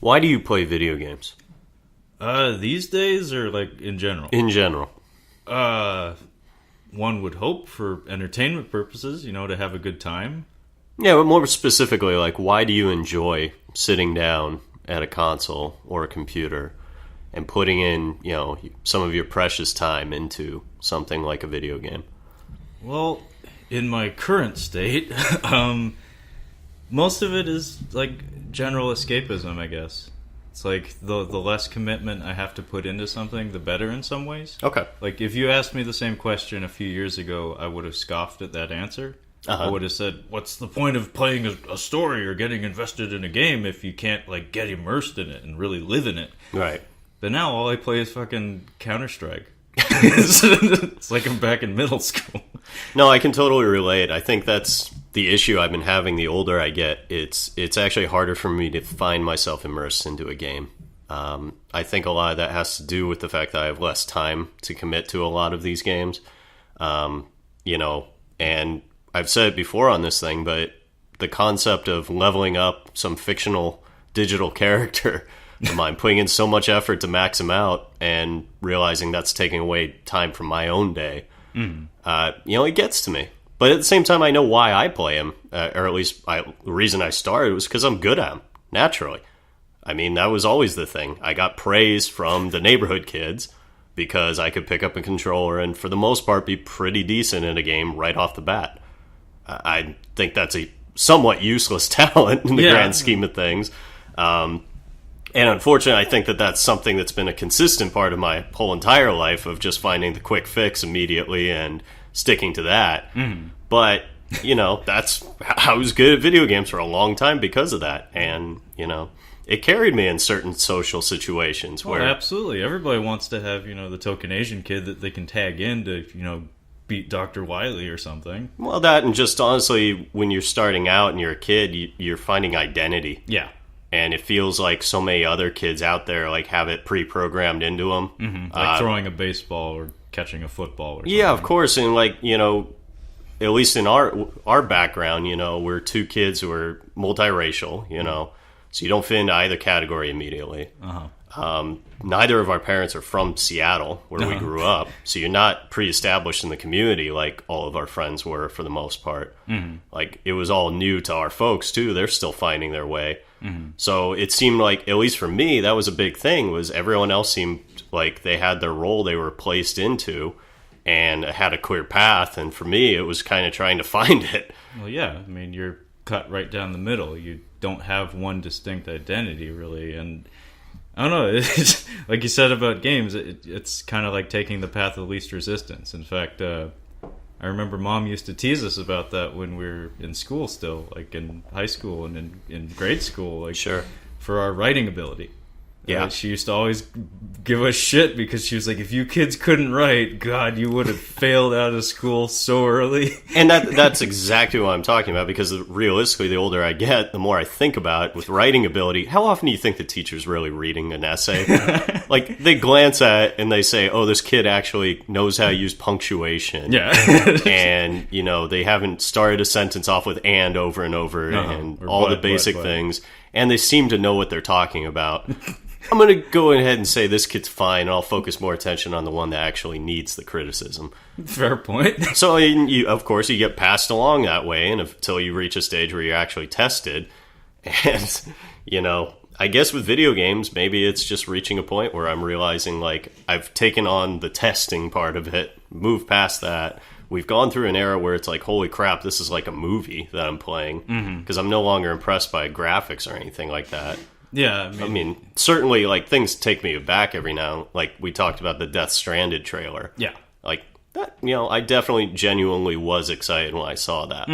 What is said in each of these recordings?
Why do you play video games? These days or like in general? In general. One would hope for entertainment purposes, to have a good time. Yeah, but more specifically, like, why do you enjoy sitting down at a console or a computer and putting in, some of your precious time into something like a video game? Well, in my current state, most of it is like general escapism, I guess. It's like the less commitment I have to put into something, the better in some ways. Okay. Like if you asked me the same question a few years ago, I would have scoffed at that answer. I would have said, what's the point of playing a story or getting invested in a game if you can't like get immersed in it and really live in it? Right. But now all I play is fucking Counter-Strike. It's like I'm back in middle school. No, I can totally relate. I think that's the issue I've been having the older I get. It's actually harder for me to find myself immersed into a game. I think a lot of that has to do with the fact that I have less time to commit to a lot of these games. And I've said it before on this thing, but the concept of leveling up some fictional digital character of mine, putting in so much effort to max him out and realizing that's taking away time from my own day, it gets to me. But at the same time, I know why I play him, or at least the reason I started was because I'm good at him, naturally. I mean, that was always the thing. I got praise from the neighborhood kids because I could pick up a controller and, for the most part, be pretty decent in a game right off the bat. I think that's a somewhat useless talent in the grand scheme of things. And unfortunately, I think that that's something that's been a consistent part of my whole entire life of just finding the quick fix immediately and sticking to that. But, that's I was good at video games for a long time because of that. And, it carried me in certain social situations where... absolutely. Everybody wants to have, the token Asian kid that they can tag in to, beat Dr. Wily or something. Well, that, and just honestly, when you're starting out and you're a kid, you're finding identity. Yeah. And it feels like so many other kids out there like have it pre-programmed into them. Like throwing a baseball or catching a football or something. Yeah, of course. And like, at least in our background, we're two kids who are multiracial, so you don't fit into either category immediately. Neither of our parents are from Seattle, where we grew up, so you're not pre-established in the community like all of our friends were for the most part. Like, it was all new to our folks, too. They're still finding their way. So it seemed like, at least for me, that was a big thing, was everyone else seemed like they had their role they were placed into and had a clear path, and for me, it was kind of trying to find it. Well, yeah, I mean, you're cut right down the middle. You don't have one distinct identity, really, and... I don't know, it's, like you said about games, it's kind of like taking the path of least resistance. In fact, I remember Mom used to tease us about that when we were in school still, like in high school and in grade school, like Sure. for our writing ability. Yeah. She used to always give us shit because she was like, if you kids couldn't write, God, you would have failed out of school so early. And that's exactly what I'm talking about, because realistically, the older I get, the more I think about it with writing ability. How often do you think the teacher's really reading an essay? Like, they glance at it and they say, oh, this kid actually knows how to use punctuation. Yeah. And, they haven't started a sentence off with and over and over and or all the but, basic things. And they seem to know what they're talking about. I'm going to go ahead and say this kid's fine, and I'll focus more attention on the one that actually needs the criticism. Fair point. So, of course, you get passed along that way until you reach a stage where you're actually tested. And, I guess with video games, maybe it's just reaching a point where I'm realizing, like, I've taken on the testing part of it, moved past that. We've gone through an era where it's like, holy crap, this is like a movie that I'm playing. Because I'm no longer impressed by graphics or anything like that. Yeah, I mean, certainly, like, things take me aback every now. Like, we talked about the Death Stranded trailer. Yeah. Like, that, I definitely genuinely was excited when I saw that.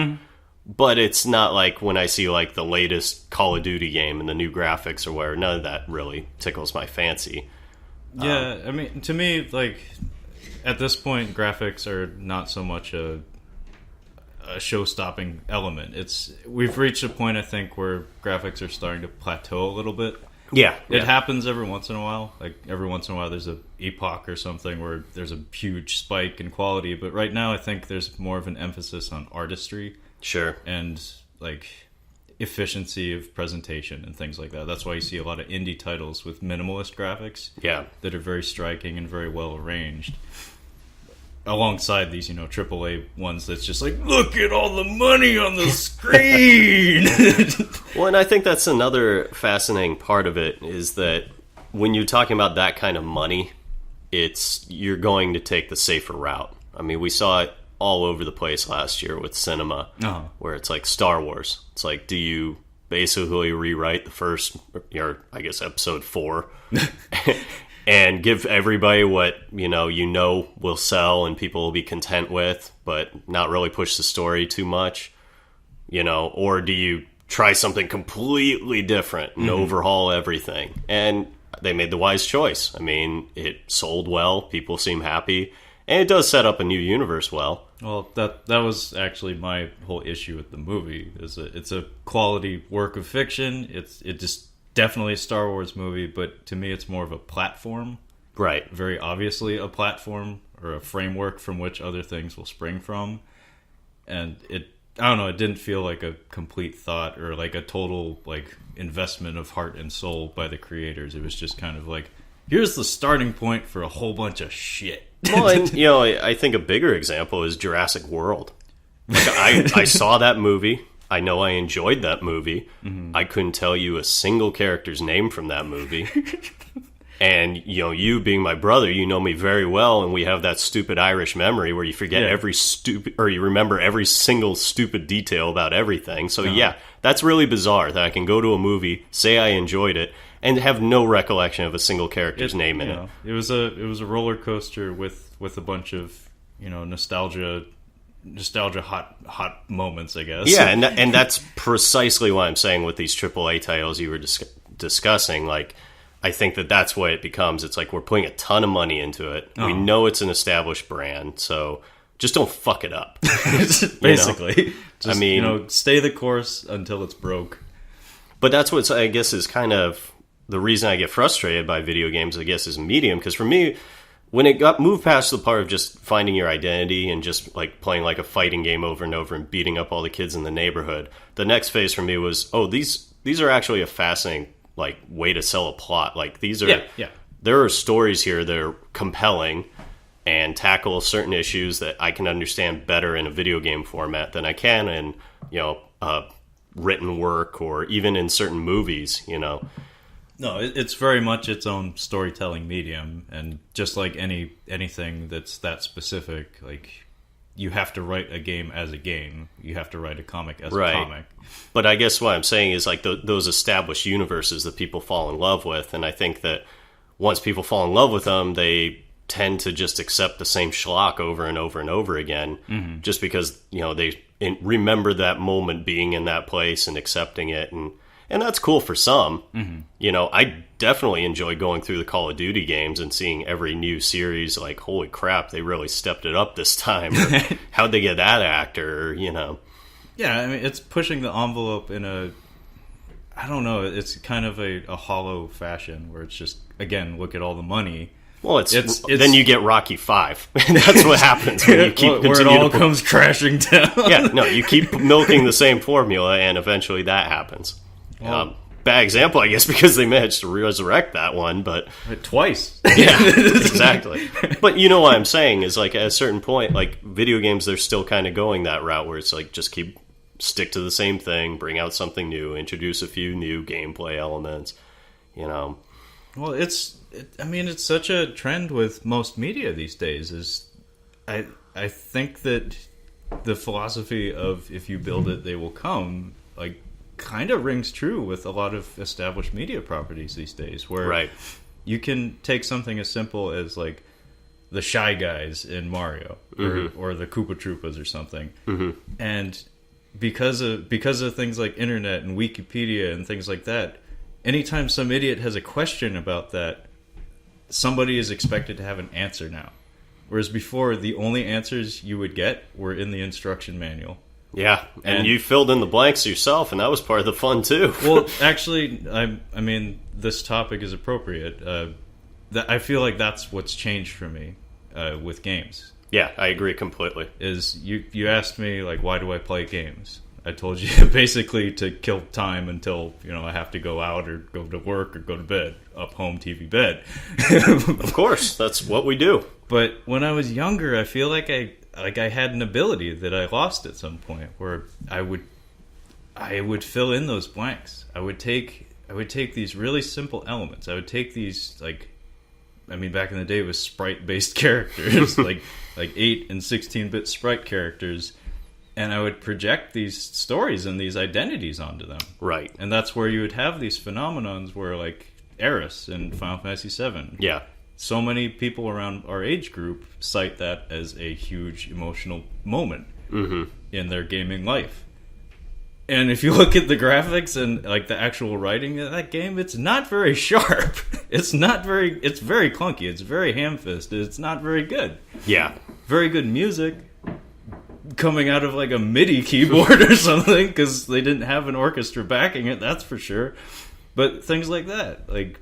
But it's not like when I see, like, the latest Call of Duty game and the new graphics or whatever. None of that really tickles my fancy. Yeah, I mean, to me, like, at this point, graphics are not so much a show-stopping element. We've reached a point, I think, where graphics are starting to plateau a little bit. Yeah. It happens every once in a while. Like, every once in a while there's a epoch or something where there's a huge spike in quality. But right now I think there's more of an emphasis on artistry. Sure. And, like, efficiency of presentation and things like that. That's why you see a lot of indie titles with minimalist graphics that are very striking and very well arranged. Alongside these, AAA ones that's just like, look at all the money on the screen! Well, and I think that's another fascinating part of it, is that when you're talking about that kind of money, you're going to take the safer route. I mean, we saw it all over the place last year with cinema, where it's like Star Wars. It's like, do you basically rewrite the first, or I guess episode 4, and give everybody what you know will sell and people will be content with, but not really push the story too much, or do you try something completely different and overhaul everything? And they made the wise choice. I mean, it sold well, people seem happy, and it does set up a new universe well. Well, that was actually my whole issue with the movie. It's a quality work of fiction. It just definitely a Star Wars movie, but to me it's more of a platform. Right. Very obviously a platform or a framework from which other things will spring from. And I don't know, it didn't feel like a complete thought or like a total like investment of heart and soul by the creators. It was just kind of like, here's the starting point for a whole bunch of shit. Well, and I think a bigger example is Jurassic World. Like, I saw that movie. I know I enjoyed that movie. I couldn't tell you a single character's name from that movie. And you being my brother, you know me very well, and we have that stupid Irish memory where you forget you remember every single stupid detail about everything. So that's really bizarre that I can go to a movie, say I enjoyed it, and have no recollection of a single character's name in it. It was a roller coaster with a bunch of nostalgia hot moments, I guess. Yeah, and that's precisely what I'm saying with these AAA titles you were discussing. Like, I think that's what it becomes. It's like we're putting a ton of money into it. We know it's an established brand, so just don't fuck it up. Basically. Just, stay the course until it's broke. But that's what I guess is kind of the reason I get frustrated by video games, I guess, is medium. Because for me, when it got moved past the part of just finding your identity and just like playing like a fighting game over and over and beating up all the kids in the neighborhood, the next phase for me was, these are actually a fascinating like way to sell a plot. Like these are there are stories here that are compelling and tackle certain issues that I can understand better in a video game format than I can in written work or even in certain movies. No, it's very much its own storytelling medium, and just like anything that's that specific, like you have to write a game as a game. You have to write a comic as a comic. But I guess what I'm saying is like those established universes that people fall in love with, and I think that once people fall in love with them, they tend to just accept the same schlock over and over and over again, just because they remember that moment being in that place and accepting it, and that's cool for some. I definitely enjoy going through the Call of Duty games and seeing every new series like, holy crap, they really stepped it up this time. Or, how'd they get that actor? Yeah, I mean, it's pushing the envelope in I don't know, it's kind of a hollow fashion where it's just, again, look at all the money. Well, it's then you get Rocky 5. And that's what happens when you keep where it all comes crashing down. You keep milking the same formula, and eventually that happens. Bad example, I guess, because they managed to resurrect that one, but twice. Yeah, exactly. But you know what I'm saying is, like, at a certain point, like video games, they're still kind of going that route where it's like just stick to the same thing, bring out something new, introduce a few new gameplay elements. Well, it's such a trend with most media these days. I think that the philosophy of if you build it, they will come, like, kind of rings true with a lot of established media properties these days, where you can take something as simple as like the Shy Guys in Mario or the Koopa Troopas or something, and because of things like internet and Wikipedia and things like that, anytime some idiot has a question about that, somebody is expected to have an answer now, whereas before the only answers you would get were in the instruction manual. Yeah, and you filled in the blanks yourself, and that was part of the fun, too. Well, actually, I mean, this topic is appropriate. I feel like that's what's changed for me with games. Yeah, I agree completely. Is you asked me, like, why do I play games? I told you basically to kill time until, I have to go out or go to work or go to bed. Up, home, TV, bed. Of course, that's what we do. But when I was younger, I feel like I had an ability that I lost at some point, where I would fill in those blanks. I would take these really simple elements. I would take these, back in the day it was sprite-based characters, like 8 and 16-bit sprite characters, and I would project these stories and these identities onto them. Right. And that's where you would have these phenomenons where, like, Eris in Final Fantasy VII. Yeah. So many people around our age group cite that as a huge emotional moment in their gaming life. And if you look at the graphics and like the actual writing of that game, it's not very sharp. It's very clunky. It's very ham-fisted. It's not very good. Yeah. Very good music coming out of like a MIDI keyboard or something, because they didn't have an orchestra backing it, that's for sure. But things like that, like,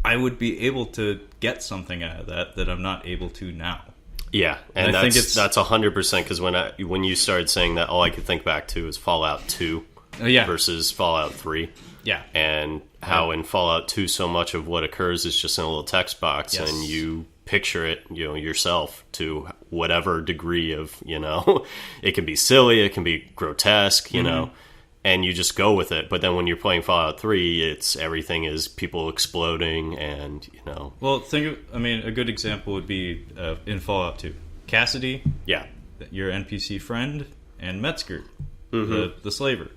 I would be able to get something out of that I'm not able to now. Yeah, and I think that's 100%, because when you started saying that, all I could think back to is Fallout 2 versus Fallout 3. Yeah. And how in Fallout 2 so much of what occurs is just in a little text box, and you picture it, yourself to whatever degree of, it can be silly, it can be grotesque, and you just go with it. But then when you're playing Fallout 3, everything is people exploding and, Well, a good example would be in Fallout 2. Cassidy, your NPC friend, and Metzger, the slaver.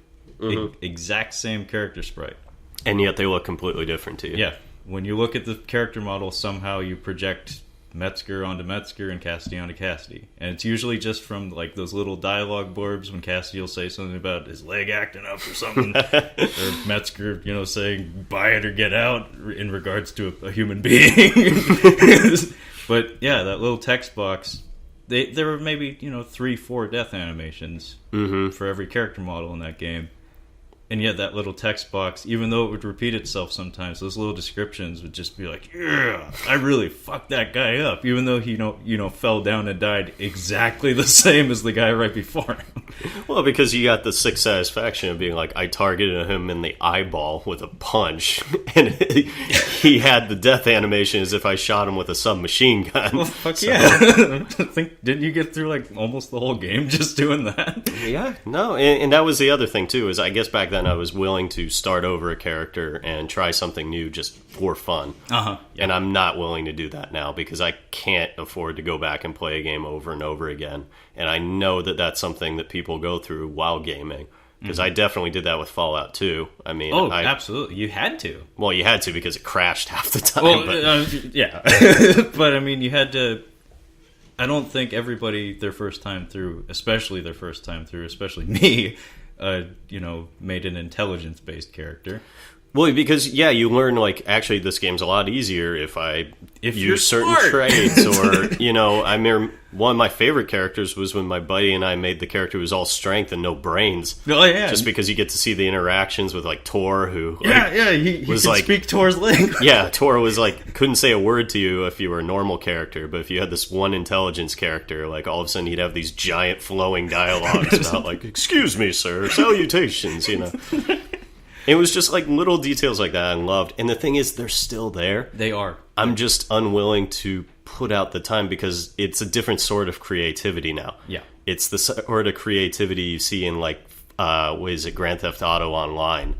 Exact same character sprite. And yet they look completely different to you. Yeah. When you look at the character model, somehow you project Metzger onto Metzger and Cassidy onto Cassidy. And it's usually just from like those little dialogue blurbs when Cassidy will say something about his leg acting up or something. Or Metzger, saying buy it or get out in regards to a human being. But yeah, that little text box, there were maybe, 3-4 death animations for every character model in that game. And yet that little text box, even though it would repeat itself sometimes, those little descriptions would just be like, yeah, I really fucked that guy up. Even though he, fell down and died exactly the same as the guy right before him. Well, because you got the sick satisfaction of being like, I targeted him in the eyeball with a punch. And he had the death animation as if I shot him with a submachine gun. Well, fuck yeah. Didn't you get through like almost the whole game just doing that? Yeah, no. And that was the other thing, too, is I guess back then I was willing to start over a character and try something new just for fun. Yeah. And I'm not willing to do that now because I can't afford to go back and play a game over and over again. And I know that that's something that people go through while gaming. Because I definitely did that with Fallout 2. I mean, absolutely. You had to. Well, you had to because it crashed half the time. Well, yeah. But I mean, you had to. I don't think everybody especially me, made an intelligence-based character. Well, because, you learn, like, actually this game's a lot easier if use certain traits. Or, I remember one of my favorite characters was when my buddy and I made the character who was all strength and no brains. Oh, yeah. Just because you get to see the interactions with, like, Tor, who... he was could speak Tor's language. Yeah, Tor was, like, couldn't say a word to you if you were a normal character, but if you had this one intelligence character, like, all of a sudden he'd have these giant flowing dialogues about, like, excuse me, sir, salutations, It was just like little details like that I loved. And the thing is, they're still there. They are. I'm just unwilling to put out the time because it's a different sort of creativity now. Yeah. It's the sort of creativity you see in like, Grand Theft Auto Online,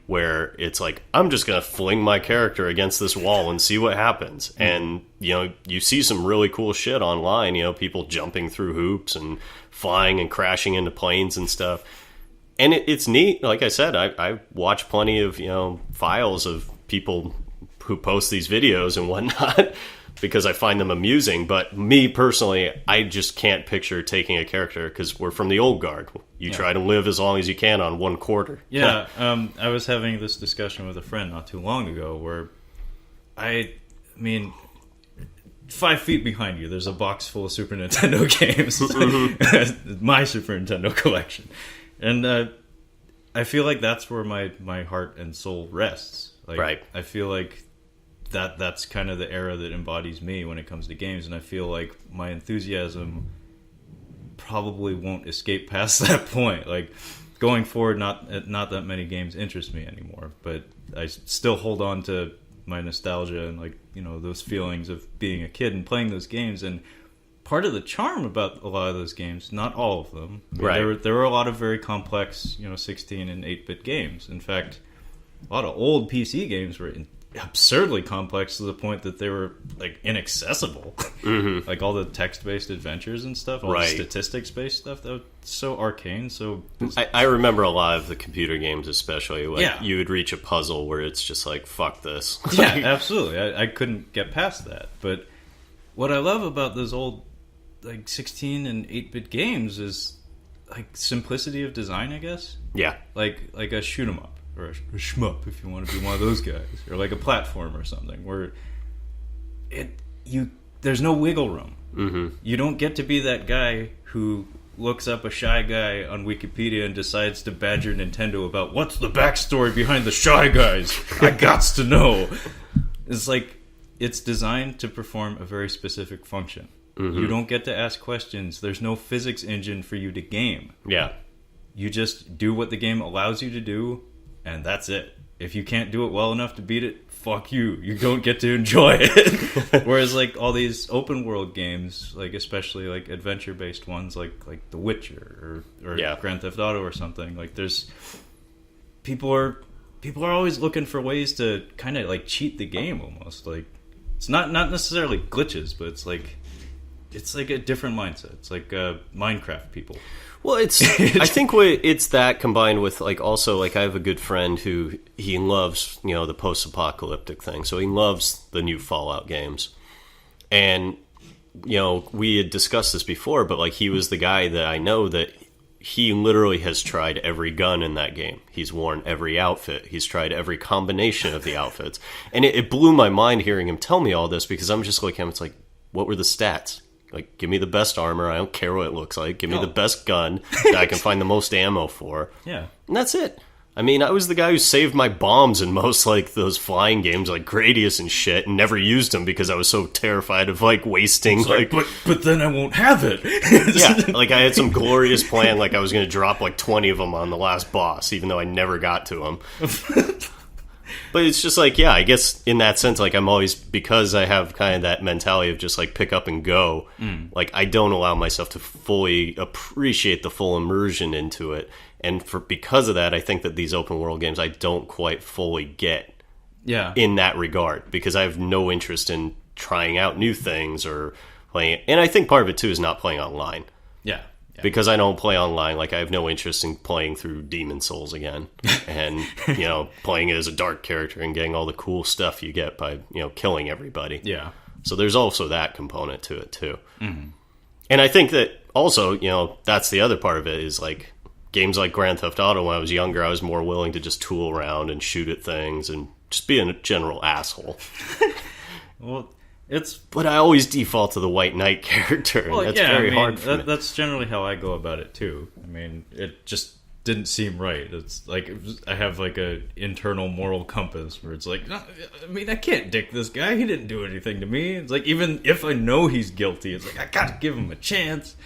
where it's like, I'm just going to fling my character against this wall and see what happens. And, you see some really cool shit online, people jumping through hoops and flying and crashing into planes and stuff. And it's neat. Like I said, I watch plenty of, files of people who post these videos and whatnot because I find them amusing. But me personally, I just can't picture taking a character because we're from the old guard. You try to live as long as you can on one quarter. Yeah. I was having this discussion with a friend not too long ago where 5 feet behind you, there's a box full of Super Nintendo games. My Super Nintendo collection. And I feel like that's where my heart and soul rests. Like, right. I feel like that's kind of the era that embodies me when it comes to games, and I feel like my enthusiasm probably won't escape past that point. Like, going forward, not that many games interest me anymore, but I still hold on to my nostalgia and, like, you know, those feelings of being a kid and playing those games. And part of the charm about a lot of those games, not all of them, right? There were a lot of very complex, you know, 16 and 8-bit games. In fact, a lot of old PC games were absurdly complex to the point that they were, like, inaccessible. Mm-hmm. Like all the text-based adventures and stuff, all the statistics-based stuff, that was so arcane. So I remember a lot of the computer games, especially. Like, you would reach a puzzle where it's just like, fuck this. Yeah, absolutely. I couldn't get past that. But what I love about those old, like, 16 and 8-bit games is, like, simplicity of design, I guess. Yeah. Like a shoot 'em up. Or a shmup, if you want to be one of those guys, or like a platform or something, where there's no wiggle room. Mm-hmm. You don't get to be that guy who looks up a Shy Guy on Wikipedia and decides to badger Nintendo about what's the backstory behind the Shy Guys. I gots to know. It's like, it's designed to perform a very specific function. Mm-hmm. You don't get to ask questions. There's no physics engine for you to game. Yeah, you just do what the game allows you to do. And that's it. If you can't do it well enough to beat it, fuck you. You don't get to enjoy it. Whereas, like, all these open world games, like, especially like adventure based ones, like The Witcher or Grand Theft Auto or something, like, there's people are always looking for ways to kind of, like, cheat the game almost. Like, it's not necessarily glitches, but it's like a different mindset. It's like Minecraft people. Well, I think it's that combined with, like, also, like, I have a good friend who he loves, you know, the post-apocalyptic thing. So he loves the new Fallout games. And, you know, we had discussed this before, but, like, he was the guy that I know that he literally has tried every gun in that game. He's worn every outfit. He's tried every combination of the outfits. And it blew my mind hearing him tell me all this, because I'm just like him. It's like, what were the stats? Like, give me the best armor. I don't care what it looks like. Give me the best gun that I can find the most ammo for. Yeah. And that's it. I mean, I was the guy who saved my bombs in most, like, those flying games, like Gradius and shit, and never used them because I was so terrified of, like, wasting, like... But then I won't have it. Yeah, like, I had some glorious plan, like, I was going to drop, like, 20 of them on the last boss, even though I never got to them. But it's just like, yeah, I guess in that sense, like, I'm always, because I have kind of that mentality of just, like, pick up and go, like, I don't allow myself to fully appreciate the full immersion into it. And because of that, I think that these open world games I don't quite fully get in that regard, because I have no interest in trying out new things or playing. And I think part of it, too, is not playing online. Yeah. Because I don't play online, like, I have no interest in playing through Demon Souls again. And, you know, playing it as a dark character and getting all the cool stuff you get by, you know, killing everybody. Yeah. So there's also that component to it, too. Mm-hmm. And I think that also, you know, that's the other part of it is, like, games like Grand Theft Auto, when I was younger, I was more willing to just tool around and shoot at things and just be a general asshole. Well... But I always default to the White Knight character, and that's very hard for me. That's generally how I go about it, too. I mean, it just didn't seem right. It's like, I have, like, a internal moral compass where it's like, no, I mean, I can't dick this guy. He didn't do anything to me. It's like, even if I know he's guilty, it's like, I gotta give him a chance.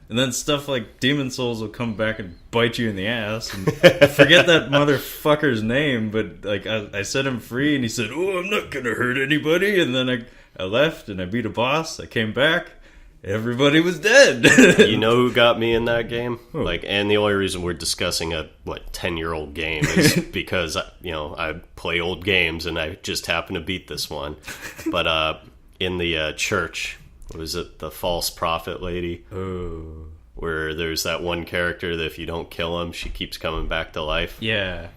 And then stuff like Demon Souls will come back and bite you in the ass. And I forget that motherfucker's name, but, like, I set him free, and he said, "Oh, I'm not gonna hurt anybody." And then I left, and I beat a boss. I came back. Everybody was dead. You know who got me in that game? Who? Like, and the only reason we're discussing a 10-year-old game is because, you know, I play old games, and I just happened to beat this one. But in the church, was it the false prophet lady? Oh. Where there's that one character that if you don't kill him, she keeps coming back to life. Yeah.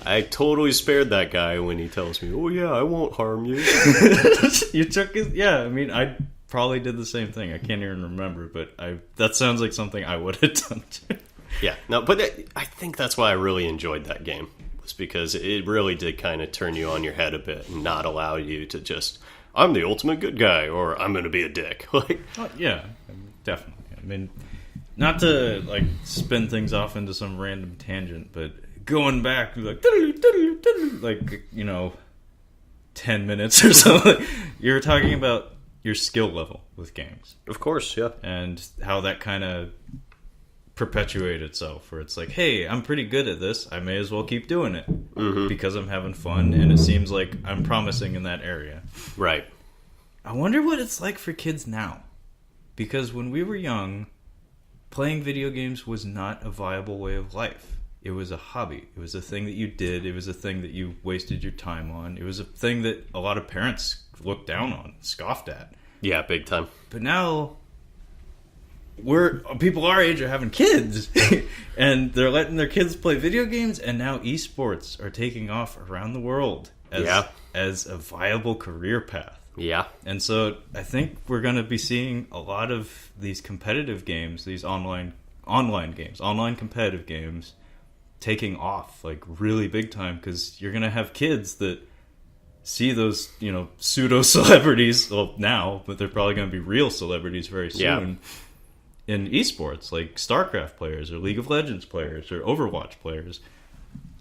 I totally spared that guy when he tells me, "Oh yeah, I won't harm you." You took his... Yeah, I mean, I probably did the same thing. I can't even remember, but that sounds like something I would have done too. Yeah, no, but I think that's why I really enjoyed that game, was because it really did kind of turn you on your head a bit and not allow you to just, I'm the ultimate good guy, or I'm going to be a dick. Like, yeah, definitely. I mean, not to, like, spin things off into some random tangent, but going back, like, you know, 10 minutes or something, you were talking about your skill level with games. Of course, yeah. And how that kind of perpetuate itself, where it's like, hey, I'm pretty good at this, I may as well keep doing it because I'm having fun, and it seems like I'm promising in that area. Right. I wonder what it's like for kids now, because when we were young, playing video games was not a viable way of life. It was a hobby. It was a thing that you did. It was a thing that you wasted your time on. It was a thing that a lot of parents looked down on, scoffed at. Yeah, big time. But now, people our age are having kids, and they're letting their kids play video games, and now esports are taking off around the world as a viable career path. Yeah. And so I think we're going to be seeing a lot of these competitive games, these online games, online competitive games, taking off like really big time, because you're going to have kids that see those, pseudo celebrities, well, now, but they're probably going to be real celebrities very soon in esports, like StarCraft players or League of Legends players or Overwatch players.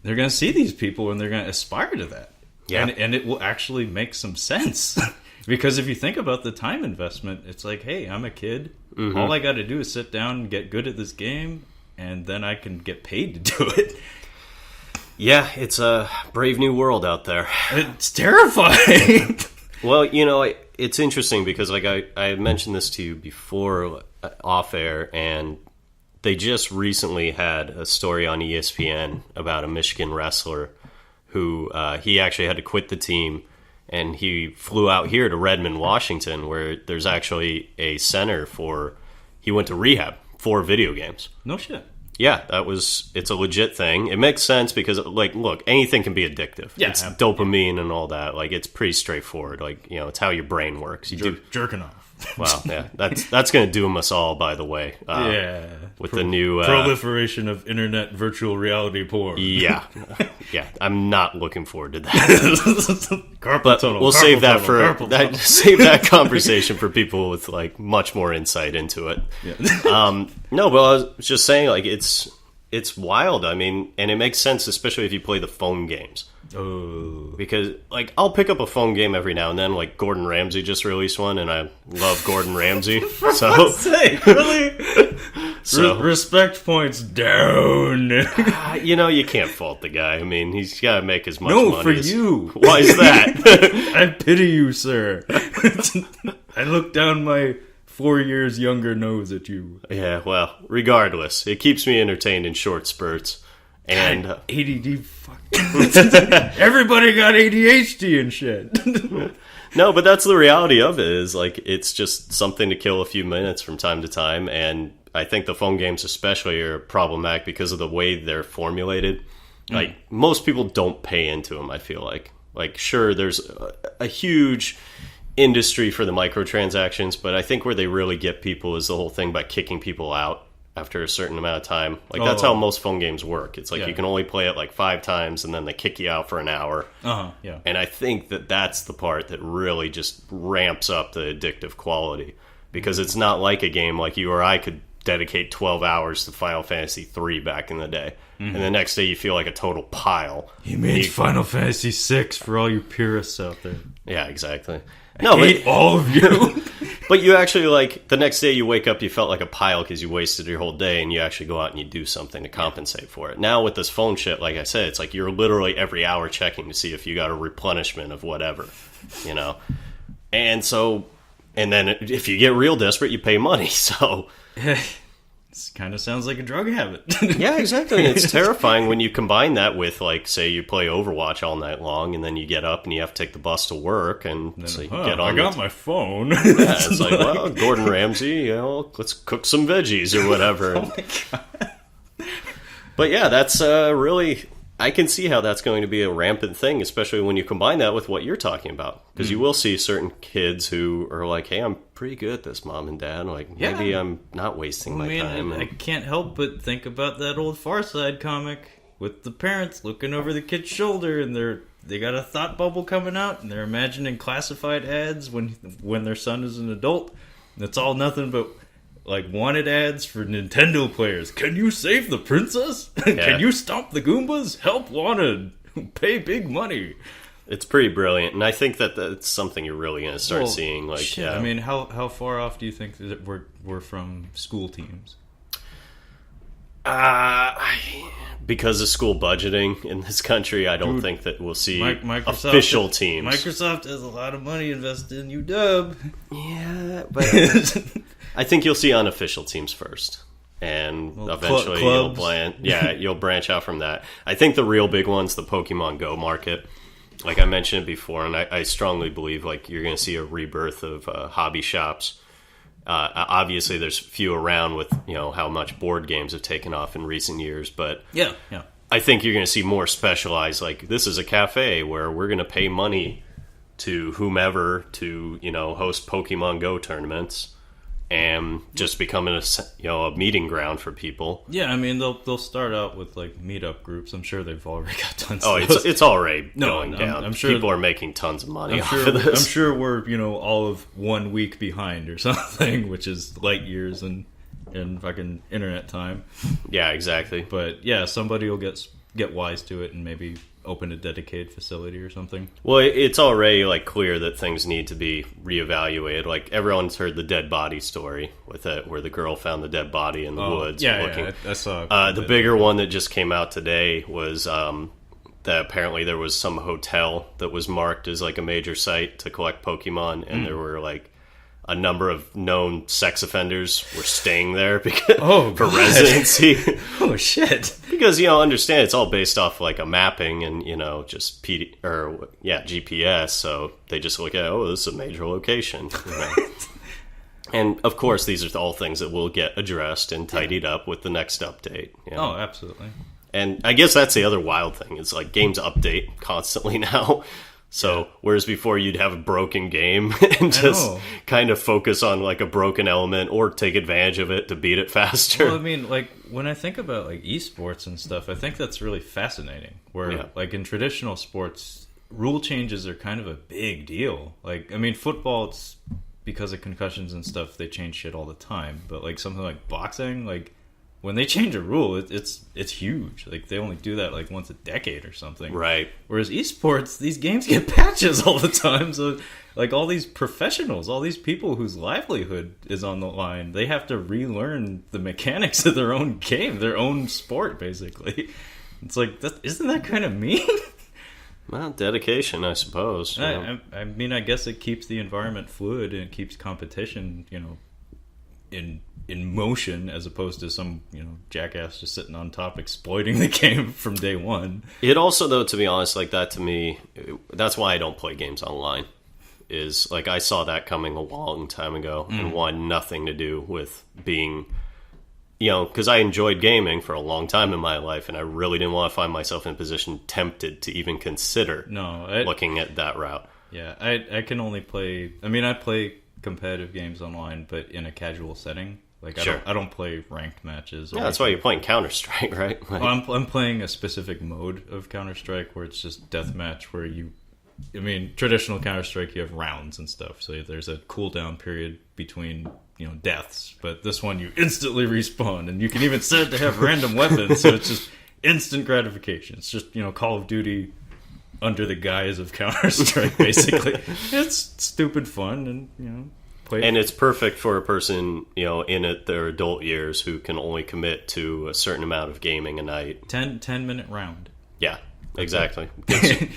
They're going to see these people and they're going to aspire to that. Yeah. And it will actually make some sense. Because if you think about the time investment, it's like, hey, I'm a kid. Mm-hmm. All I got to do is sit down and get good at this game, and then I can get paid to do it. Yeah, it's a brave new world out there. It's terrifying. Well, it's interesting because like I mentioned this to you before off air, and they just recently had a story on ESPN about a Michigan wrestler who he actually had to quit the team, and he flew out here to Redmond, Washington, where there's actually a center he went to rehab for video games. No shit. Yeah, it's a legit thing. It makes sense because, like, look, anything can be addictive. Yeah, it's dopamine and all that. Like, it's pretty straightforward. Like, it's how your brain works. Jerking off. Wow, yeah, that's going to doom us all, by the way. With the new proliferation of internet virtual reality porn. Yeah, I'm not looking forward to that. But we'll save that conversation for people with like much more insight into it. Yeah. No, but I was just saying, like, it's wild. I mean, and it makes sense, especially if you play the phone games. Oh. Because, like, I'll pick up a phone game every now and then. Like, Gordon Ramsay just released one, and I love Gordon Ramsay. For fuck's sake, really? Respect points down. You can't fault the guy. I mean, he's got to make as much money. No, for you. Why is that? I pity you, sir. I look down my 4 years younger nose at you. Yeah, well, regardless, it keeps me entertained in short spurts. And ADD, fuck. Everybody got ADHD and shit. No, but that's the reality of it, is like it's just something to kill a few minutes from time to time. And I think the phone games especially are problematic because of the way they're formulated. Like, most people don't pay into them, I feel like. Like, sure, there's a huge industry for the microtransactions, but I think where they really get people is the whole thing by kicking people out after a certain amount of time. Like, that's how most phone games work. It's like you can only play it like 5 times, and then they kick you out for an hour. Yeah. And I think that's the part that really just ramps up the addictive quality. Because it's not like a game like you or I could dedicate 12 hours to Final Fantasy 3 back in the day. And the next day you feel like a total pile. He made Final Fantasy 6 for all you purists out there. Yeah, exactly. I hate all of you. But you actually, like, the next day you wake up, you felt like a pile because you wasted your whole day, and you actually go out and you do something to compensate for it. Now with this phone shit, like I said, it's like you're literally every hour checking to see if you got a replenishment of whatever, And so, and then if you get real desperate, you pay money, so... This kind of sounds like a drug habit. Yeah, exactly. And it's terrifying when you combine that with, like, say you play Overwatch all night long, and then you get up and you have to take the bus to work, and then, so you get on. I got my phone. Yeah, it's like, well, Gordon Ramsay, let's cook some veggies or whatever. Oh my God. But yeah, that's really... I can see how that's going to be a rampant thing, especially when you combine that with what you're talking about. Because you will see certain kids who are like, hey, I'm pretty good at this, Mom and Dad. Like, maybe I'm not wasting my time. I can't help but think about that old Far Side comic with the parents looking over the kid's shoulder, and they got a thought bubble coming out, and they're imagining classified ads when their son is an adult. And it's all nothing but... like wanted ads for Nintendo players. Can you save the princess? Yeah. Can you stop the Goombas? Help wanted. Pay big money. It's pretty brilliant, and I think that's something you're really going to start seeing. Like, shit, I mean, how far off do you think that we're from school teams? Because of school budgeting in this country, I don't think that we'll see Microsoft, official teams. Microsoft has a lot of money invested in UW. Yeah, but I think you'll see unofficial teams first. And eventually you'll branch out from that. I think the real big one's the Pokemon Go market. Like I mentioned before, and I strongly believe like you're going to see a rebirth of hobby shops. Obviously, there's few around with how much board games have taken off in recent years, but yeah, I think you're going to see more specialized. Like this is a cafe where we're going to pay money to whomever to host Pokemon Go tournaments. And just becoming a meeting ground for people. Yeah, I mean they'll start out with like meetup groups. I'm sure they've already got tons. Oh, of those. It's already going down. I'm sure people are making tons of money off of this. I'm sure we're all of 1 week behind or something, which is light years in fucking internet time. Yeah, exactly. But yeah, somebody will get wise to it and maybe open a dedicated facility or something. Well, it's already like clear that things need to be reevaluated. Like everyone's heard the dead body story with it, where the girl found the dead body in the woods. Yeah, I saw. The bigger one that just came out today was that apparently there was some hotel that was marked as like a major site to collect Pokemon, and there were like a number of known sex offenders were staying there because for residency. Oh shit! Because understand it's all based off like a mapping and just GPS. So they just look at this is a major location. And of course, these are all things that will get addressed and tidied up with the next update. Oh, absolutely. And I guess that's the other wild thing. It's like games update constantly now. So, whereas before you'd have a broken game and just kind of focus on like a broken element or take advantage of it to beat it faster. Well, I mean, like when I think about like esports and stuff, I think that's really fascinating. Where like in traditional sports, rule changes are kind of a big deal. Like, I mean, football, it's because of concussions and stuff, they change shit all the time. But like something like boxing, like when they change a rule, it's huge. Like they only do that like once a decade or something. Right. Whereas esports, these games get patches all the time. So like all these professionals, all these people whose livelihood is on the line, they have to relearn the mechanics of their own game, their own sport, basically. It's like, isn't that kind of mean? Well, dedication, I suppose. I mean, I guess it keeps the environment fluid and it keeps competition, in motion, as opposed to some jackass just sitting on top exploiting the game from day one. It also, though, to be honest, like that to me, that's why I don't play games online. Is like I saw that coming a long time ago and wanted nothing to do with being, because I enjoyed gaming for a long time in my life, and I really didn't want to find myself in a position tempted to even consider looking at that route. Yeah, I can only play. I mean, I play competitive games online, but in a casual setting. Like I don't play ranked matches. Yeah, that's why you're playing Counter-Strike, right? Like, well, I'm playing a specific mode of Counter-Strike where it's just deathmatch, where traditional Counter-Strike, you have rounds and stuff, so there's a cooldown period between deaths. But this one, you instantly respawn, and you can even set it to have random weapons, so it's just instant gratification. It's just Call of Duty under the guise of Counter-Strike, basically. It's stupid fun, and and it's perfect for a person, in their adult years who can only commit to a certain amount of gaming a night. 10-minute round. Yeah, exactly.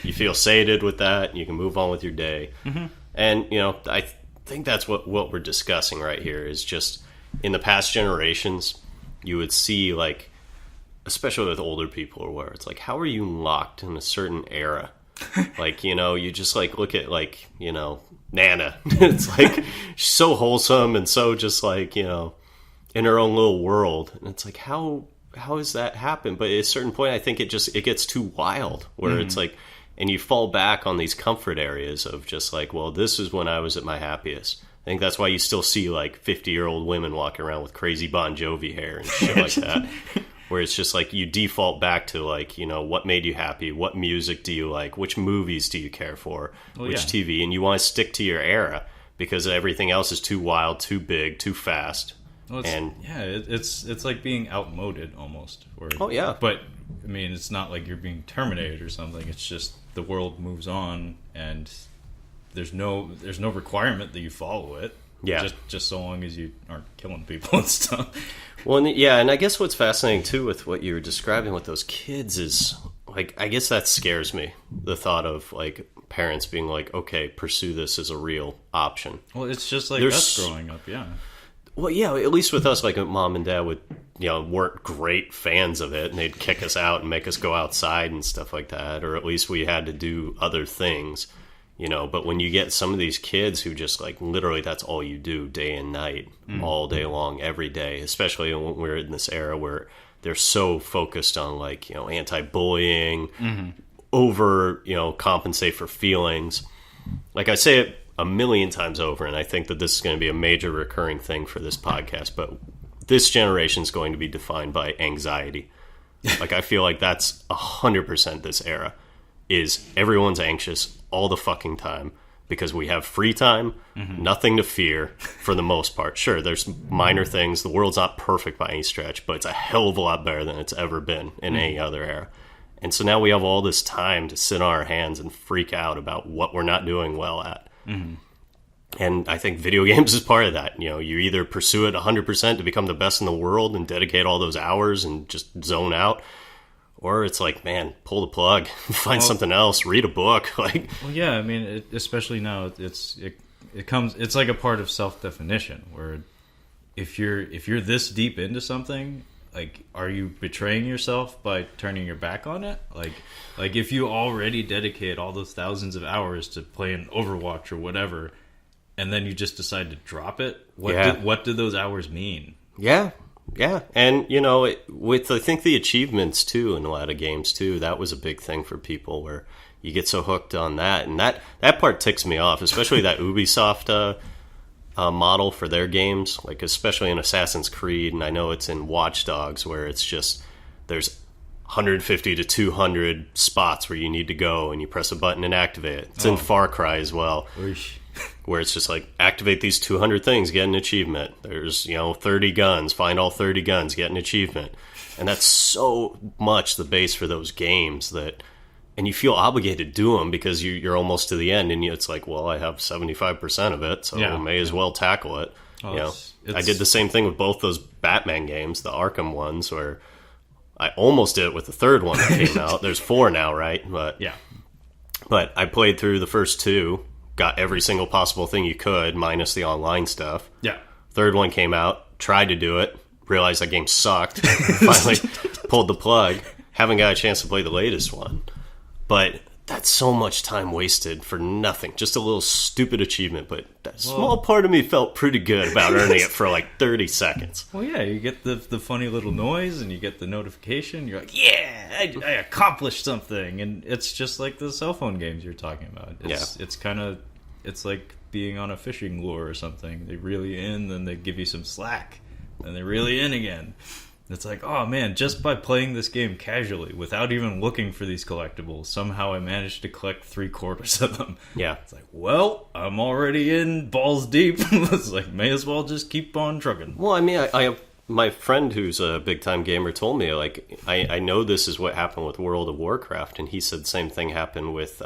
You feel sated with that. You can move on with your day. Mm-hmm. And, I think that's what we're discussing right here is just in the past generations, you would see, like, especially with older people, where it's like, how are you locked in a certain era? Like, you just, like, look at, like, Nana. It's like she's so wholesome and so just like, in her own little world. And it's like, how has that happened? But at a certain point, I think it gets too wild where it's like, and you fall back on these comfort areas of just like, well, this is when I was at my happiest. I think that's why you still see like 50-year-old women walking around with crazy Bon Jovi hair and shit like that. Where it's just like you default back to like, what made you happy? What music do you like? Which movies do you care for? Which TV? And you want to stick to your era because everything else is too wild, too big, too fast. Well, it's like being outmoded almost. Oh, yeah. But, I mean, it's not like you're being terminated or something. It's just the world moves on and there's no requirement that you follow it. Yeah. Just so long as you aren't killing people and stuff. Well, and I guess what's fascinating too with what you were describing with those kids is like, I guess that scares me. The thought of like parents being like, okay, pursue this as a real option. Well, it's just like us growing up, yeah. Well, yeah, at least with us, like mom and dad would, weren't great fans of it, and they'd kick us out and make us go outside and stuff like that, or at least we had to do other things. But when you get some of these kids who just like literally that's all you do day and night, all day long, every day, especially when we're in this era where they're so focused on like, anti-bullying, over, compensate for feelings. Like I say it a million times over, and I think that this is going to be a major recurring thing for this podcast, but this generation is going to be defined by anxiety. Like I feel like that's 100% this era. Is everyone's anxious all the fucking time because we have free time, nothing to fear for the most part. Sure, there's minor things. The world's not perfect by any stretch, but it's a hell of a lot better than it's ever been in any other era. And so now we have all this time to sit on our hands and freak out about what we're not doing well at. And I think video games is part of that. You either pursue it 100% to become the best in the world and dedicate all those hours and just zone out, or it's like, man, pull the plug, find something else, read a book. Like, well, yeah, I mean, especially now, it's like a part of self-definition. Where if you're this deep into something, like, are you betraying yourself by turning your back on it? Like if you already dedicate all those thousands of hours to playing Overwatch or whatever, and then you just decide to drop it, what do those hours mean? Yeah. Yeah, and with I think the achievements too in a lot of games too, that was a big thing for people where you get so hooked on that, and that part ticks me off, especially that Ubisoft model for their games, like especially in Assassin's Creed, and I know it's in Watch Dogs where it's just there's 150 to 200 spots where you need to go, and you press a button and activate it. It's in Far Cry as well. Oish. Where it's just like, activate these 200 things, get an achievement. There's, 30 guns, find all 30 guns, get an achievement. And that's so much the base for those games and you feel obligated to do them because you're almost to the end, and it's like, well, I have 75% of it, so I may as well tackle it. I did the same thing with both those Batman games, the Arkham ones, where I almost did it with the third one that came out. There's 4 now, right? But I played through the first 2, got every single possible thing you could, minus the online stuff. Yeah. Third one came out, tried to do it, realized that game sucked, finally pulled the plug. Haven't got a chance to play the latest one. But that's so much time wasted for nothing. Just a little stupid achievement, but that small part of me felt pretty good about earning it for like 30 seconds. Well, yeah, you get the funny little noise, and you get the notification. You're like, yeah, I accomplished something. And it's just like the cell phone games you're talking about. It's like being on a fishing lure or something. They reel you in, then they give you some slack, then they reel you in again. It's like, oh man, just by playing this game casually, without even looking for these collectibles, somehow I managed to collect 3/4 of them. Yeah. It's like, well, I'm already in balls deep. It's like, may as well just keep on trucking. Well, I mean, I have my friend who's a big-time gamer told me, like, I know this is what happened with World of Warcraft, and he said the same thing happened with,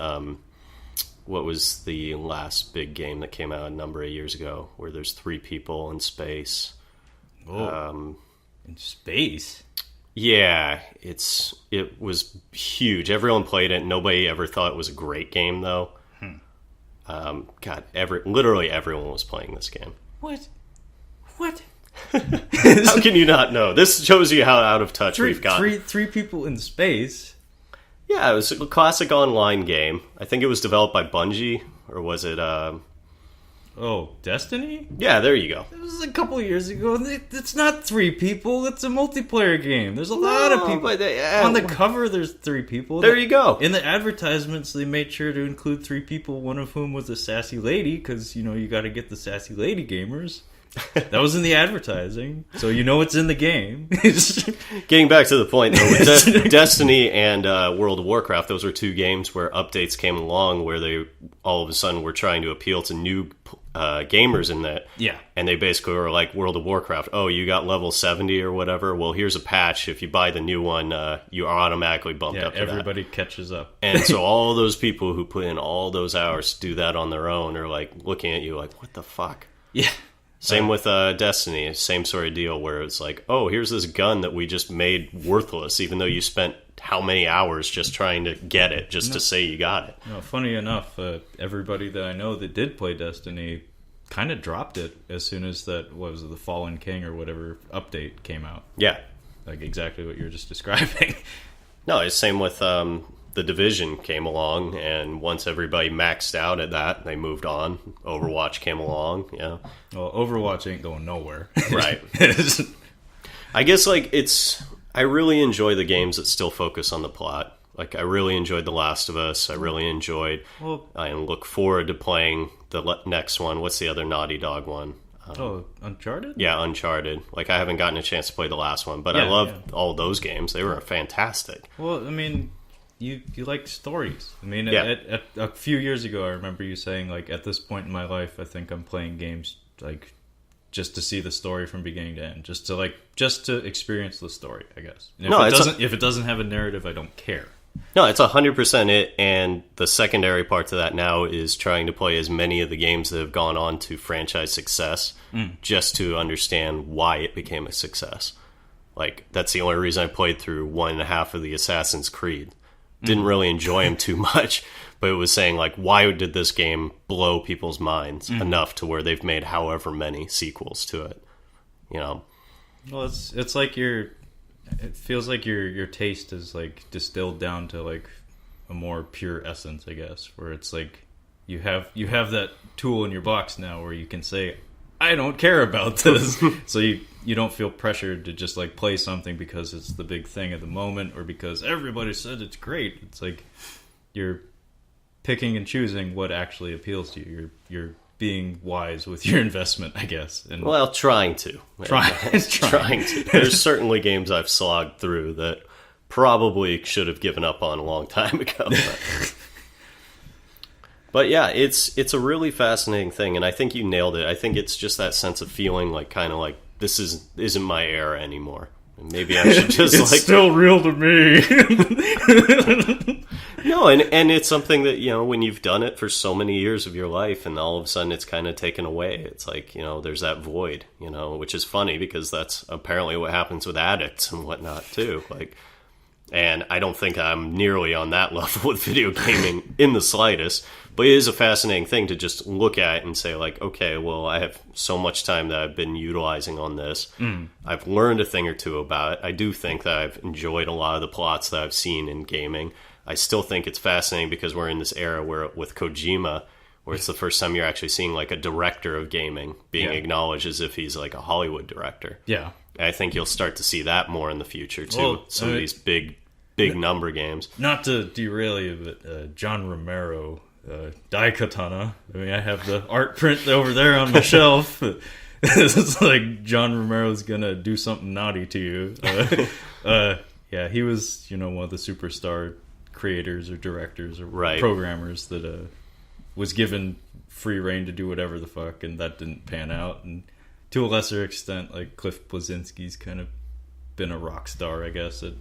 what was the last big game that came out a number of years ago, where there's 3 people in space. Oh. In space? Yeah, it was huge. Everyone played it. Nobody ever thought it was a great game, though. God, literally everyone was playing this game. What? How can you not know? This shows you how out of touch we've gotten. Three people in space? Yeah, it was a classic online game. I think it was developed by Bungie, or was it... Destiny? Yeah, there you go. It was a couple of years ago. It's not 3 people. It's a multiplayer game. There's a lot of people. On the cover, there's 3 people. There you go. In the advertisements, they made sure to include 3 people, one of whom was a sassy lady, because, you got to get the sassy lady gamers. That was in the advertising, so it's in the game. Getting back to the point, though, with Destiny and World of Warcraft, those were 2 games where updates came along where they all of a sudden were trying to appeal to new gamers in that. Yeah. And they basically were like, World of Warcraft, oh, you got level 70 or whatever? Well, here's a patch. If you buy the new one, you are automatically bumped up to everybody catches up. And so all those people who put in all those hours to do that on their own are like looking at you like, what the fuck? Yeah. Same with Destiny, same sort of deal where it's like, oh, here's this gun that we just made worthless, even though you spent how many hours just trying to get it, just to say you got it. No, funny enough, everybody that I know that did play Destiny kind of dropped it as soon as that, what was it, the Fallen King or whatever update came out. Yeah. Like exactly what you were just describing. No, it's same with The Division came along, and once everybody maxed out at that, they moved on. Overwatch came along, yeah. Well, Overwatch ain't going nowhere. Right. I guess, like, I really enjoy the games that still focus on the plot. Like, I really enjoyed The Last of Us. I really enjoyed... I look forward to playing the next one. What's the other Naughty Dog one? Uncharted? Yeah, Uncharted. Like, I haven't gotten a chance to play the last one, but I love all those games. They were fantastic. Well, I mean... You like stories. I mean, at a few years ago, I remember you saying, like, at this point in my life, I think I'm playing games, like, just to see the story from beginning to end. Just to experience the story, I guess. And if it doesn't have a narrative, I don't care. No, it's 100% it, and the secondary part to that now is trying to play as many of the games that have gone on to franchise success, just to understand why it became a success. Like, that's the only reason I played through 1.5 of the Assassin's Creed. Didn't really enjoy them too much, but it was saying, like, why did this game blow people's minds enough to where they've made however many sequels to it, you know? Well, it's like it feels like your taste is, like, distilled down to, like, a more pure essence, I guess, where it's like you have that tool in your box now where you can say, I don't care about this. So you don't feel pressured to just, like, play something because it's the big thing at the moment or because everybody said it's great. It's like you're picking and choosing what actually appeals to you. You're being wise with your investment, I guess. And well, trying to. Trying to. There's certainly games I've slogged through that probably should have given up on a long time ago. But yeah, it's a really fascinating thing, and I think you nailed it. I think it's just that sense of feeling like kind of like this isn't my era anymore. And maybe I should just it's still real to me. No, and it's something that, you know, when you've done it for so many years of your life, and all of a sudden it's kind of taken away. It's like, you know, there's that void, you know, which is funny because that's apparently what happens with addicts and whatnot too. Like, and I don't think I'm nearly on that level with video gaming in the slightest. But it is a fascinating thing to just look at and say, like, okay, well, I have so much time that I've been utilizing on this. I've learned a thing or two about it. I do think that I've enjoyed a lot of the plots that I've seen in gaming. I still think it's fascinating because we're in this era where, with Kojima, where it's the first time you're actually seeing, like, a director of gaming being acknowledged as if he's, like, a Hollywood director. Yeah. And I think you'll start to see that more in the future, too, with some of these big number games. Not to derail you, but John Romero... Daikatana. I mean, I have the art print over there on my shelf. It's like John Romero's gonna do something naughty to you. Yeah, he was, you know, one of the superstar creators or directors or programmers that was given free reign to do whatever the fuck, and that didn't pan out. And to a lesser extent, like Cliff Bleszinski's kind of been a rock star, I guess, at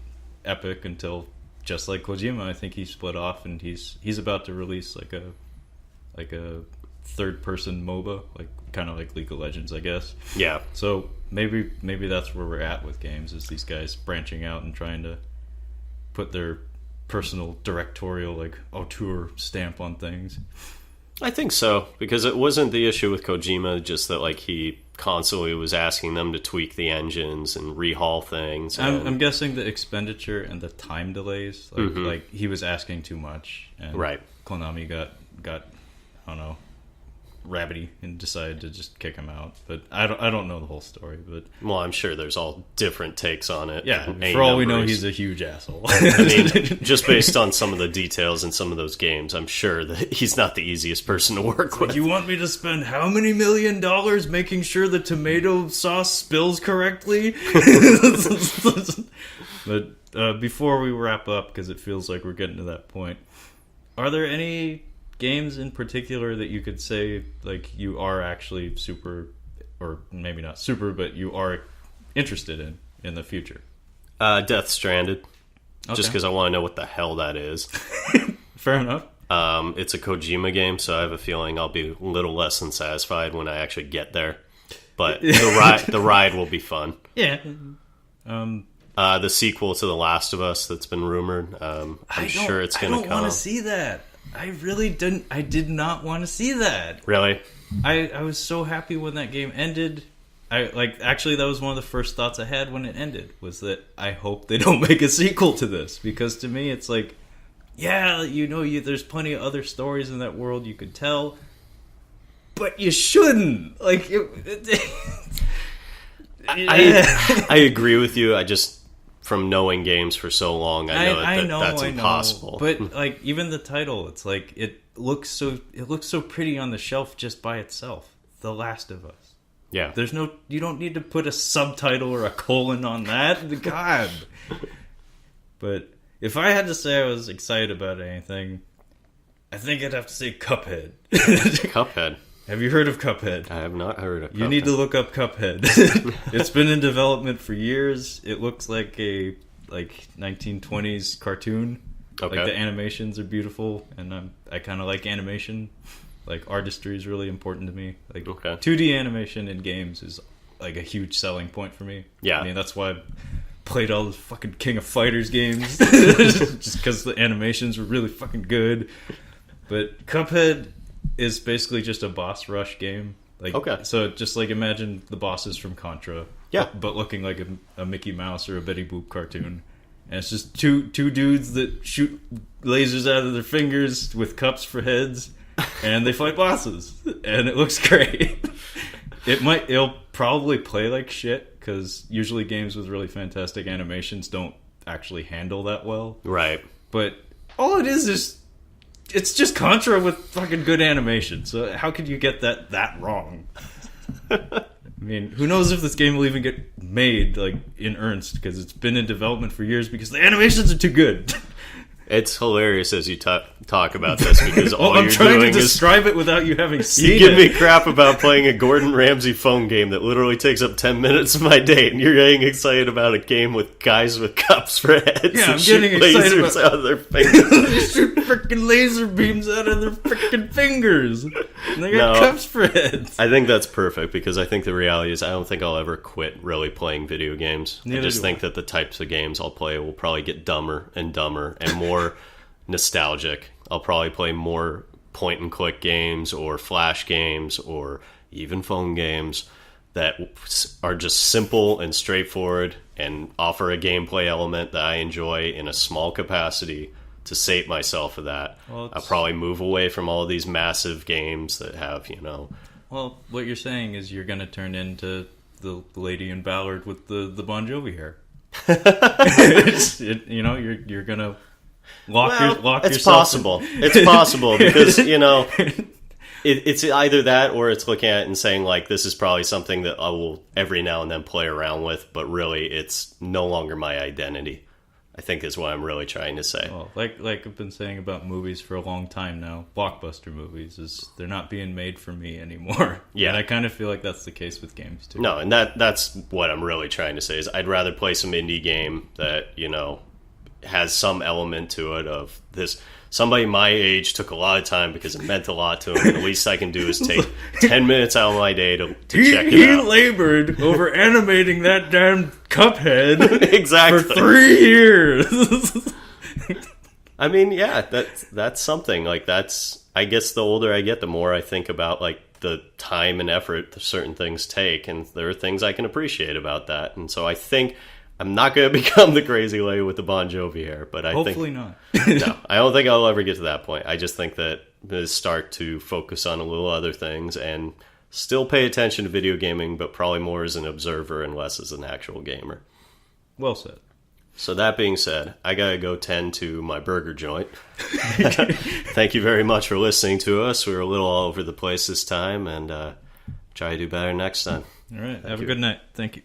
Epic until. Just like Kojima, I think he split off, and he's about to release like a third-person MOBA, like kind of like League of Legends, I guess. Yeah. So maybe that's where we're at with games, is these guys branching out and trying to put their personal directorial, like, auteur stamp on things. I think so, because it wasn't the issue with Kojima, just that, like, he constantly was asking them to tweak the engines and rehaul things. And... I'm guessing the expenditure and the time delays, like he was asking too much, and Konami got I don't know, rabbity and decided to just kick him out. But I don't know the whole story. But well, I'm sure there's all different takes on it. Yeah, for all we know, he's a huge asshole. I mean, just based on some of the details in some of those games, I'm sure that he's not the easiest person to work with. You want me to spend how many $1 million making sure the tomato sauce spills correctly? But before we wrap up, because it feels like we're getting to that point, are there any games in particular that you could say, like, you are actually super, or maybe not super, but you are interested in the future? Death Stranded. Okay. Just because I want to know what the hell that is. Fair enough. It's a Kojima game, so I have a feeling I'll be a little less than satisfied when I actually get there. But the ride will be fun. Yeah. The sequel to The Last of Us that's been rumored. I'm sure it's going to come. I don't want to see that. I really didn't. I did not want to see that. Really? I was so happy when that game ended. Actually, that was one of the first thoughts I had when it ended, was that I hope they don't make a sequel to this, because to me it's like, yeah, there's plenty of other stories in that world you could tell, but you shouldn't. Like, I agree with you. I just, from knowing games for so long, I know that's impossible. But like, even the title, it's like it looks so pretty on the shelf just by itself. The Last of Us. Yeah. You don't need to put a subtitle or a colon on that. God. But if I had to say I was excited about anything, I think I'd have to say Cuphead. Cuphead. Have you heard of Cuphead? I have not heard of Cuphead. You need to look up Cuphead. It's been in development for years. It looks like a 1920s cartoon. Okay. Like, the animations are beautiful, and I kind of like animation. Like, artistry is really important to me. Like, okay. 2D animation in games is like a huge selling point for me. Yeah. I mean, that's why I played all the fucking King of Fighters games. Just because the animations were really fucking good. But Cuphead is basically just a boss rush game. Like, okay. So just like, imagine the bosses from Contra. Yeah. But looking like a Mickey Mouse or a Betty Boop cartoon. And it's just two dudes that shoot lasers out of their fingers with cups for heads. And they fight bosses, and it looks great. It'll probably play like shit, because usually games with really fantastic animations don't actually handle that well. Right. But all it is it's just Contra with fucking good animation. So how could you get that wrong? I mean, who knows if this game will even get made, like, in earnest, because it's been in development for years because the animations are too good. It's hilarious as you talk about this, because all I'm you're trying doing to describe it without you having seen it. You give me crap about playing a Gordon Ramsay phone game that literally takes up 10 minutes of my day, and you're getting excited about a game with guys with cups for heads. Yeah, and I'm getting excited lasers about out of their fingers. They shoot freaking laser beams out of their freaking fingers. And they got cups for heads. I think that's perfect, because I think the reality is I don't think I'll ever quit really playing video games. I just think that the types of games I'll play will probably get dumber and more nostalgic. I'll probably play more point and click games or flash games or even phone games that are just simple and straightforward and offer a gameplay element that I enjoy in a small capacity to sate myself of that. I'll probably move away from all of these massive games that have, Well, what you're saying is you're going to turn into the lady in Ballard with the Bon Jovi hair. You're going to lock yourself. It's possible. It's possible, because it's either that, or it's looking at it and saying, like, this is probably something that I will every now and then play around with, but really it's no longer my identity, I think, is what I'm really trying to say. Well, like I've been saying about movies for a long time now, blockbuster movies, they're not being made for me anymore. Yeah. And I kind of feel like that's the case with games too. No, and that's what I'm really trying to say, is I'd rather play some indie game that, has some element to it of this. Somebody my age took a lot of time because it meant a lot to him, and the least I can do is take 10 minutes out of my day to check it out. He labored over animating that damn Cuphead exactly for 3 years. I mean, yeah, that's something. Like, that's, I guess the older I get, the more I think about, like, the time and effort that certain things take, and there are things I can appreciate about that. And so I think I'm not going to become the crazy lady with the Bon Jovi hair, but Hopefully not. No, I don't think I'll ever get to that point. I just think that I'm start to focus on a little other things and still pay attention to video gaming, but probably more as an observer and less as an actual gamer. Well said. So that being said, I gotta go tend to my burger joint. Thank you very much for listening to us. We were a little all over the place this time, and try to do better next time. All right. Have a good night. Thank you.